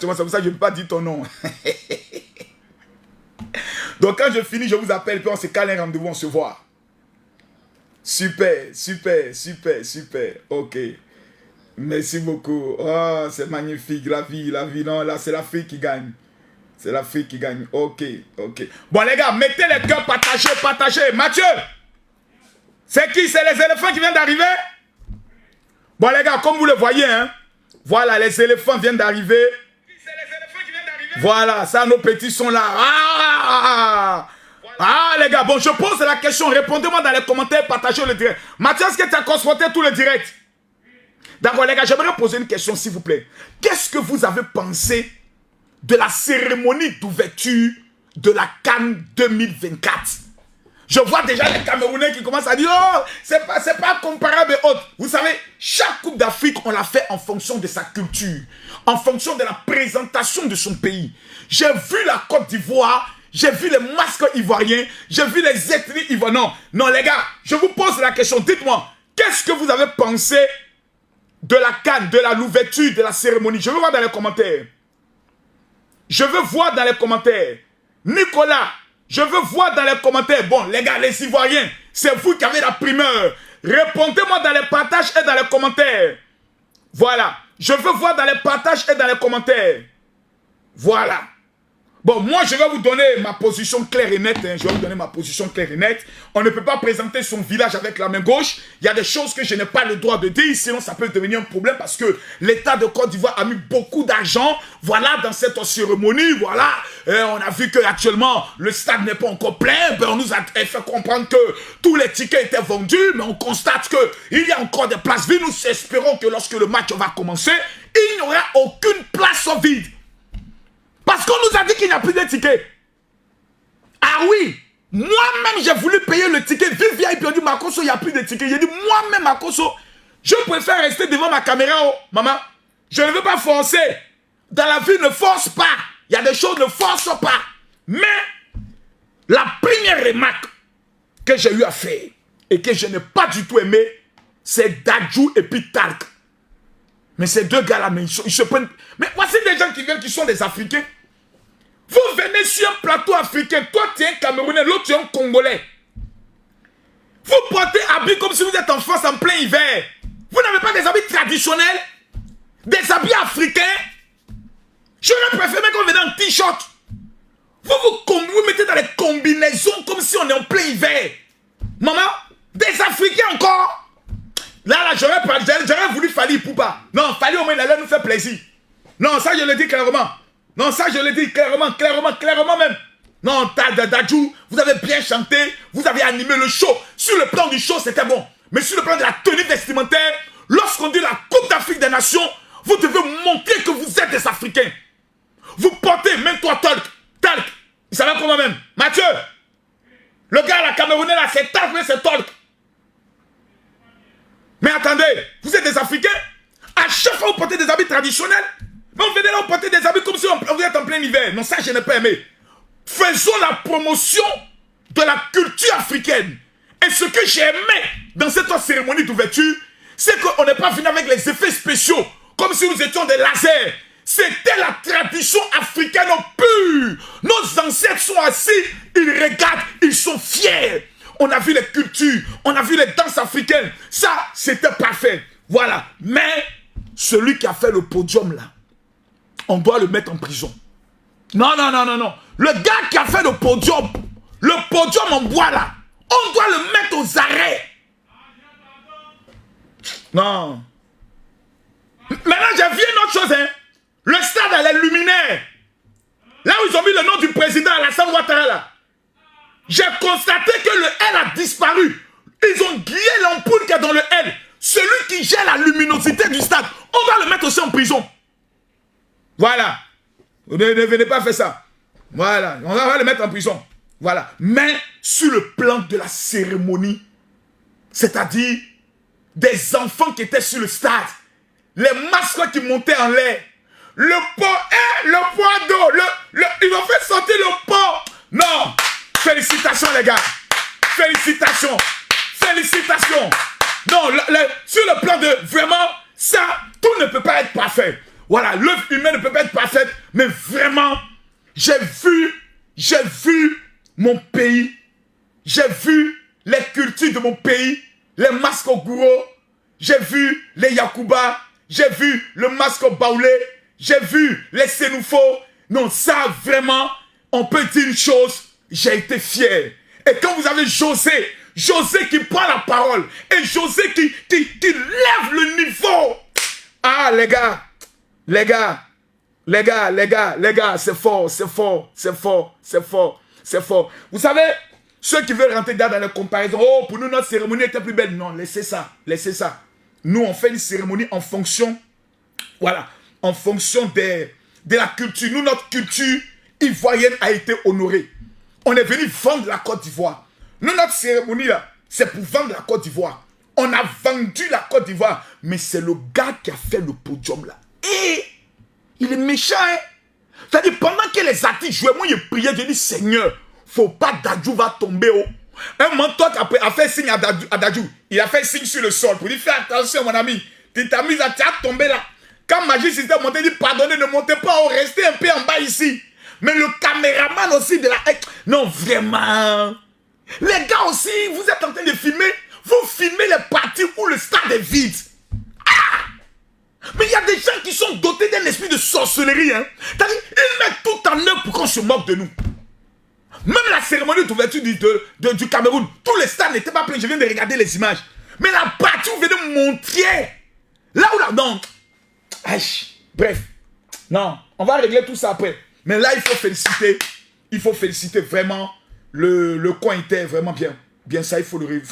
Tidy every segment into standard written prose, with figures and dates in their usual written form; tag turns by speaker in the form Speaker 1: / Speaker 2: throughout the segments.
Speaker 1: actuellement, c'est pour ça que je ne peux pas dire ton nom. Donc quand je finis, je vous appelle, puis on se cale un rendez-vous, on se voit. Super, super, super, super. Ok. Merci beaucoup. Oh, c'est magnifique, la vie, non, là, c'est l'Afrique qui gagne. C'est l'Afrique qui gagne. Ok, ok. Bon, les gars, mettez les cœurs, partagez, partagez. Mathieu, c'est qui? C'est les éléphants qui viennent d'arriver? Bon, les gars, comme vous le voyez, hein, voilà, les éléphants viennent d'arriver. Voilà, ça, nos petits sont là. Ah, les gars, bon, je pose la question. Répondez-moi dans les commentaires, partagez le direct. Mathieu, est-ce que tu as confronté tout le direct? D'accord, les gars, j'aimerais poser une question, s'il vous plaît. Qu'est-ce que vous avez pensé de la cérémonie d'ouverture de la CAN 2024? Je vois déjà les Camerounais qui commencent à dire « Oh, c'est pas comparable et autres. » Vous savez, chaque Coupe d'Afrique, on l'a fait en fonction de sa culture, en fonction de la présentation de son pays. J'ai vu la Côte d'Ivoire, j'ai vu les masques ivoiriens, j'ai vu les ethnies ivoiriennes. Non, les gars, je vous pose la question. Dites-moi, qu'est-ce que vous avez pensé de la CAN, de l'ouverture de la cérémonie? Je veux voir dans les commentaires. Je veux voir dans les commentaires. Nicolas, je veux voir dans les commentaires. Bon, les gars, les Ivoiriens, c'est vous qui avez la primeur. Répondez-moi dans les partages et dans les commentaires. Voilà. Je veux voir dans les partages et dans les commentaires. Voilà. Bon, moi, je vais vous donner ma position claire et nette. Hein. Je vais vous donner ma position claire et nette. On ne peut pas présenter son village avec la main gauche. Il y a des choses que je n'ai pas le droit de dire. Sinon, ça peut devenir un problème parce que l'État de Côte d'Ivoire a mis beaucoup d'argent. Voilà, dans cette cérémonie. Voilà. Et on a vu qu'actuellement, le stade n'est pas encore plein. Ben, on nous a fait comprendre que tous les tickets étaient vendus. Mais on constate qu'il y a encore des places vides. Nous espérons que lorsque le match va commencer, il n'y aura aucune place vide. Parce qu'on nous a dit qu'il n'y a plus de tickets. Ah oui, moi-même j'ai voulu payer le ticket. Vivia, puis on dit Makosso, il n'y a plus de tickets. J'ai dit moi-même Makosso, je préfère rester devant ma caméra. Oh, maman, je ne veux pas forcer. Dans la vie, ne force pas. Il y a des choses, ne force pas. Mais la première remarque que j'ai eu à faire et que je n'ai pas du tout aimé, c'est Dadju et puis Talk. Mais ces deux gars-là, ils se prennent... Mais voici des gens qui viennent, qui sont des Africains. Vous venez sur un plateau africain. Toi, tu es un Camerounais, l'autre, tu es un Congolais. Vous portez habits comme si vous êtes en France en plein hiver. Vous n'avez pas des habits traditionnels? Des habits africains? J'aurais préféré qu'on vienne en t-shirt. Vous mettez dans les combinaisons comme si on est en plein hiver. Maman, des Africains encore? Là, j'aurais voulu Fali Poupa. Non, Fali au moins, il allait nous faire plaisir. Non, ça, je le dis clairement. Non, ça, je le dis clairement même. Non, Dadju, vous avez bien chanté, vous avez animé le show. Sur le plan du show, c'était bon. Mais sur le plan de la tenue vestimentaire, lorsqu'on dit la Coupe d'Afrique des Nations, vous devez montrer que vous êtes des Africains. Vous portez, même toi, Talk. Il s'appelle comment même? Mathieu. Le gars, la Camerounais, là, c'est Talk, mais c'est Talk. Mais attendez, vous êtes des Africains? À chaque fois, vous portez des habits traditionnels. Mais vous venez là, vous portez des habits comme si vous êtes en plein hiver. Non, ça, je n'ai pas aimé. Faisons la promotion de la culture africaine. Et ce que j'ai aimé dans cette cérémonie d'ouverture, c'est qu'on n'est pas venu avec les effets spéciaux, comme si nous étions des lasers. C'était la tradition africaine pure. Nos ancêtres sont assis, ils regardent, ils sont fiers. On a vu les cultures, on a vu les danses africaines. Ça, c'était parfait. Voilà. Mais, celui qui a fait le podium là, on doit le mettre en prison. Non. Le gars qui a fait le podium en bois là, on doit le mettre aux arrêts. Non. Maintenant, j'ai vu une autre chose. Hein. Le stade à les luminaires. Là où ils ont mis le nom du président Alassane Ouattara là. J'ai constaté que le L a disparu. Ils ont grillé l'ampoule qui est dans le L. Celui qui gère la luminosité du stade, on va le mettre aussi en prison. Voilà. Ne venez pas faire ça. Voilà. On va le mettre en prison. Voilà. Mais sur le plan de la cérémonie, c'est-à-dire des enfants qui étaient sur le stade, les masques qui montaient en l'air, le pot, le poids d'eau, ils ont fait sortir le pot. Non. Félicitations les gars. Félicitations. Non, sur le plan de vraiment, ça, tout ne peut pas être parfait. Voilà, l'œuvre humaine ne peut pas être parfaite, Mais vraiment, j'ai vu mon pays. J'ai vu les cultures de mon pays. Les masques au gourou. J'ai vu les Yakuba. J'ai vu le masque au baoulé. J'ai vu les Sénoufos. Non, ça vraiment, on peut dire une chose. J'ai été fier. Et quand vous avez José qui prend la parole. Et José qui lève le niveau. Ah, les gars, c'est fort. Vous savez, ceux qui veulent rentrer dans les comparaisons, oh, pour nous, notre cérémonie était plus belle. Non, laissez ça. Nous, on fait une cérémonie en fonction, voilà, en fonction de la culture. Nous, notre culture ivoirienne a été honorée. On est venu vendre la Côte d'Ivoire. Nous, notre cérémonie, là, c'est pour vendre la Côte d'Ivoire. On a vendu la Côte d'Ivoire. Mais c'est le gars qui a fait le podium, là. Et il est méchant, hein. C'est-à-dire, pendant que les artistes jouaient, moi, je priais, je dis, Seigneur, faut pas Dadju va tomber, oh. Un mentor qui a fait signe à Dadju. Il a fait signe sur le sol pour lui faire attention, mon ami. Tu t'amuses à tomber là. Quand Magic System montait, il dit, pardonnez, ne montez pas, oh, restez un peu en bas ici. Mais le caméraman aussi de la... Non, vraiment. Les gars aussi, vous êtes en train de filmer. Vous filmez les parties où le stade est vide. Ah! Mais il y a des gens qui sont dotés d'un esprit de sorcellerie. Hein. C'est-à-dire, ils mettent tout en œuvre pour qu'on se moque de nous. Même la cérémonie d'ouverture du Cameroun, tous les stades n'étaient pas pleins. Je viens de regarder les images. Mais la partie où vous venez montrer, là où là, non. Bref, non, on va régler tout ça après. Mais là, il faut féliciter vraiment. Le coin était vraiment bien ça, il faut le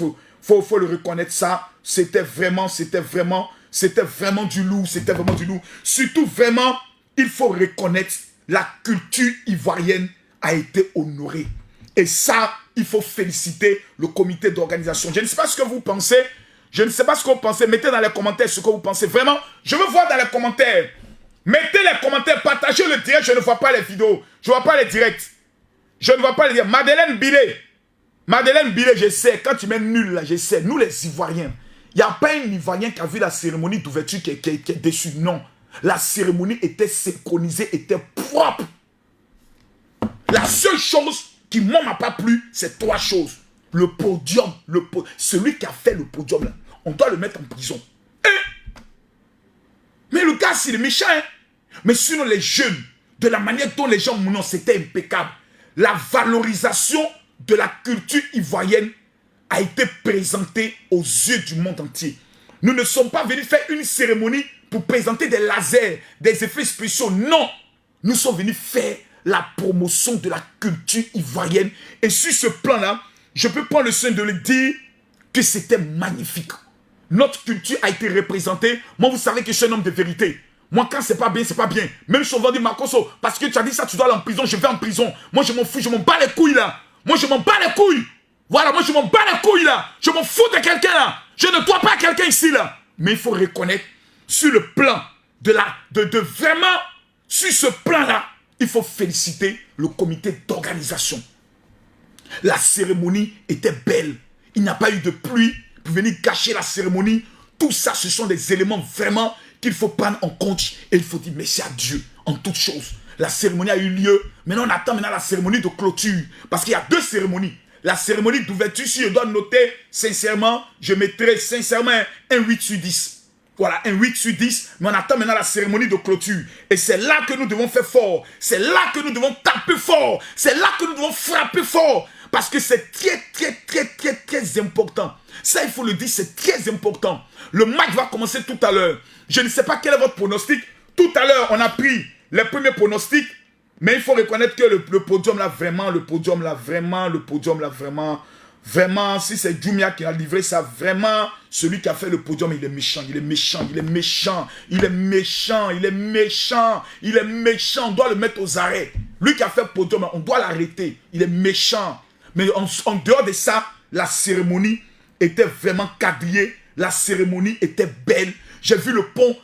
Speaker 1: reconnaître ça. C'était vraiment du lourd, Surtout vraiment, il faut reconnaître la culture ivoirienne a été honorée. Et ça, il faut féliciter le comité d'organisation. Je ne sais pas ce que vous pensez. Mettez dans les commentaires ce que vous pensez. Vraiment, je veux voir dans les commentaires. Mettez les commentaires, partagez le direct. Je ne vois pas les vidéos. Je ne vois pas les directs. Je ne vois pas les directs. Madeleine Billet, je sais. Quand tu mets nul là, je sais. Nous les Ivoiriens, il n'y a pas un Ivoirien qui a vu la cérémonie d'ouverture qui est déçu. Non. La cérémonie était synchronisée, était propre. La seule chose qui ne m'a pas plu, c'est 3 choses. Le podium, celui qui a fait le podium, là, on doit le mettre en prison. Mais le gars, c'est le méchant. Hein? Mais sinon, les jeunes, de la manière dont les gens m'ont, c'était impeccable. La valorisation de la culture ivoirienne a été présentée aux yeux du monde entier. Nous ne sommes pas venus faire une cérémonie pour présenter des lasers, des effets spéciaux. Non, nous sommes venus faire la promotion de la culture ivoirienne. Et sur ce plan-là, je peux prendre le soin de le dire que c'était magnifique. Notre culture a été représentée. Moi, vous savez que je suis un homme de vérité. Moi, quand c'est pas bien, c'est pas bien. Même si on va dire, Makoso, parce que tu as dit ça, tu dois aller en prison, je vais en prison. Moi, je m'en fous, je m'en bats les couilles là. Moi, je m'en bats les couilles. Voilà, moi, je m'en bats les couilles là. Je m'en fous de quelqu'un là. Je ne dois pas quelqu'un ici là. Mais il faut reconnaître, sur le plan de vraiment, sur ce plan-là, il faut féliciter le comité d'organisation. La cérémonie était belle. Il n'y a pas eu de pluie pour venir gâcher la cérémonie. Tout ça, ce sont des éléments vraiment qu'il faut prendre en compte. Et il faut dire merci à Dieu en toutes choses. La cérémonie a eu lieu. Maintenant, on attend la cérémonie de clôture. Parce qu'il y a 2 cérémonies. La cérémonie d'ouverture, si je dois noter sincèrement, je mettrai sincèrement un 8 sur 10. Voilà, un 8 sur 10. Mais on attend maintenant la cérémonie de clôture. Et c'est là que nous devons faire fort. C'est là que nous devons taper fort. C'est là que nous devons frapper fort. Parce que c'est très important. Ça, il faut le dire, c'est très important. Le match va commencer tout à l'heure. Je ne sais pas quel est votre pronostic. Tout à l'heure, on a pris les premiers pronostics. Mais il faut reconnaître que le podium là, vraiment, si c'est Jumia qui a livré ça, vraiment, celui qui a fait le podium, il est méchant, on doit le mettre aux arrêts. Lui qui a fait le podium, on doit l'arrêter, il est méchant. Mais en dehors de ça, la cérémonie était vraiment quadrillée, la cérémonie était belle. J'ai vu le pont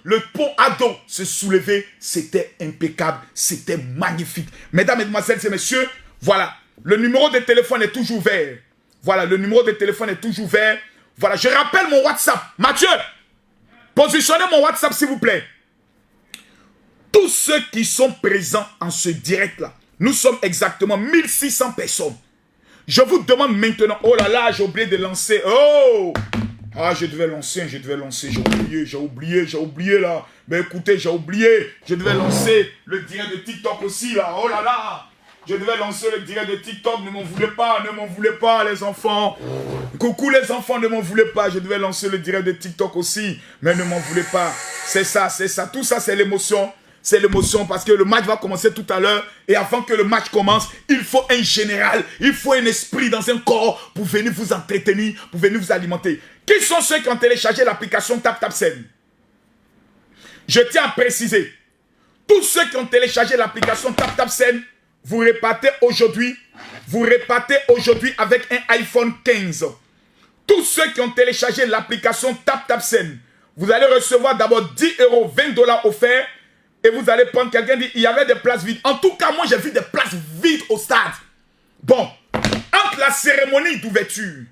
Speaker 1: Ado se soulever, c'était impeccable, c'était magnifique. Mesdames, mesdemoiselles et messieurs, voilà, le numéro de téléphone est toujours ouvert. Voilà, le numéro de téléphone est toujours ouvert. Voilà, je rappelle mon WhatsApp. Mathieu, positionnez mon WhatsApp s'il vous plaît. Tous ceux qui sont présents en ce direct-là, nous sommes exactement 1600 personnes. Je vous demande maintenant, oh là là, j'ai oublié de lancer, oh, ah, je devais lancer, j'ai oublié là. Mais écoutez, j'ai oublié, je devais lancer le direct de TikTok aussi là, oh là là. Je devais lancer le direct de TikTok, ne m'en voulez pas les enfants. Coucou les enfants, ne m'en voulez pas, je devais lancer le direct de TikTok aussi, mais ne m'en voulez pas. C'est ça, tout ça c'est l'émotion. C'est l'émotion parce que le match va commencer tout à l'heure et avant que le match commence, il faut un général, il faut un esprit dans un corps pour venir vous entretenir, pour venir vous alimenter. Qui sont ceux qui ont téléchargé l'application TapTapSend? Je tiens à préciser, tous ceux qui ont téléchargé l'application TapTapSend, vous repartez aujourd'hui avec un iPhone 15. Tous ceux qui ont téléchargé l'application TapTapSend, vous allez recevoir d'abord 10 €, 20 $ offerts. Et vous allez prendre quelqu'un dit, il y avait des places vides. En tout cas, moi, j'ai vu des places vides au stade. Bon, entre la cérémonie d'ouverture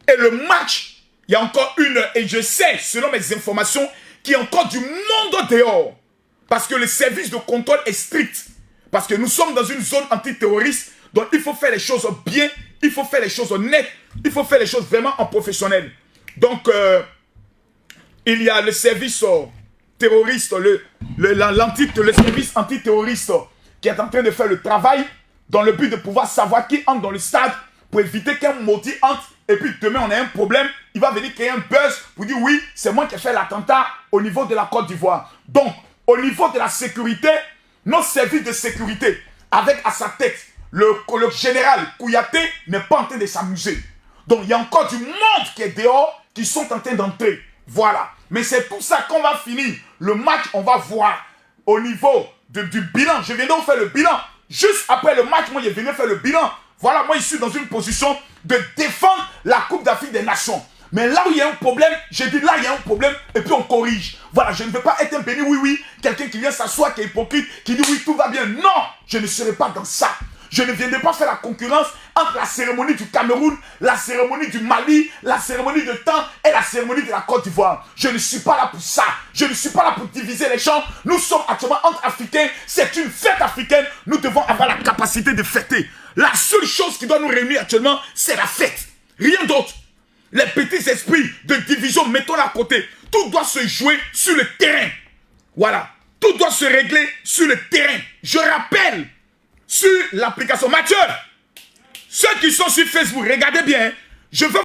Speaker 1: et le match, il y a encore 1 heure. Et je sais, selon mes informations, qu'il y a encore du monde dehors. Parce que le service de contrôle est strict. Parce que nous sommes dans une zone antiterroriste. Donc, il faut faire les choses bien. Il faut faire les choses nettes. Il faut faire les choses vraiment en professionnel. Donc, il y a le service terroriste, le service antiterroriste qui est en train de faire le travail dans le but de pouvoir savoir qui entre dans le stade pour éviter qu'un maudit entre et puis demain on a un problème, il va venir créer un buzz pour dire oui, c'est moi qui ai fait l'attentat au niveau de la Côte d'Ivoire. Donc, au niveau de la sécurité, nos services de sécurité, avec à sa tête le général Kouyaté n'est pas en train de s'amuser. Donc, il y a encore du monde qui est dehors, qui sont en train d'entrer. Voilà. Mais c'est pour ça qu'on va finir le match, on va voir au niveau du bilan. Je viens de vous faire le bilan. Juste après le match, moi, je viens de faire le bilan. Voilà, moi, je suis dans une position de défendre la Coupe d'Afrique des Nations. Mais là où il y a un problème, je dis là, il y a un problème, et puis on corrige. Voilà, je ne veux pas être un béni, oui, quelqu'un qui vient s'asseoir, qui est hypocrite, qui dit oui, tout va bien. Non, je ne serai pas dans ça. Je ne viendrai pas faire la concurrence entre la cérémonie du Cameroun, la cérémonie du Mali, la cérémonie de Temps et la cérémonie de la Côte d'Ivoire. Je ne suis pas là pour ça. Je ne suis pas là pour diviser les gens. Nous sommes actuellement entre Africains. C'est une fête africaine. Nous devons avoir la capacité de fêter. La seule chose qui doit nous réunir actuellement, c'est la fête. Rien d'autre. Les petits esprits de division, mettons-les à côté. Tout doit se jouer sur le terrain. Voilà. Tout doit se régler sur le terrain. Je rappelle, sur l'application. Mathieu, ceux qui sont sur Facebook, regardez bien. Je veux